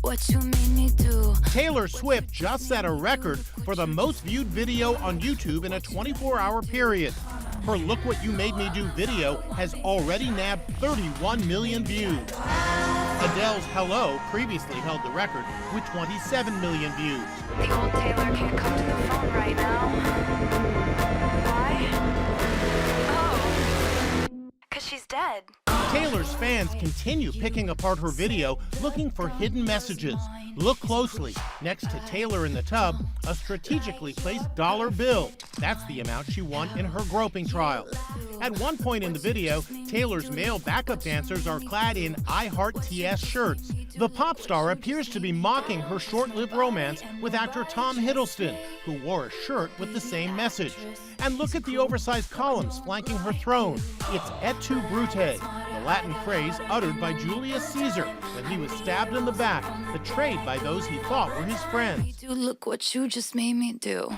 what you made me do. Taylor Swift just set a record for the most viewed video on YouTube in a 24-hour period. Her Look What You Made Me Do video has already nabbed 31 million views. Adele's Hello previously held the record with 27 million views. The old Taylor can't come to the phone right now. Why? Oh, 'cause she's dead. Taylor's fans continue picking apart her video, looking for hidden messages. Look closely. Next to Taylor in the tub, a strategically placed dollar bill. That's the amount she won in her groping trial. At one point in the video, Taylor's male backup dancers are clad in I Heart TS shirts. The pop star appears to be mocking her short-lived romance with actor Tom Hiddleston, who wore a shirt with the same message. And look at the oversized columns flanking her throne. It's et tu, Brute, the Latin phrase uttered by Julius Caesar when he was stabbed in the back, betrayed by those he thought were his friends. Look what you just made me do.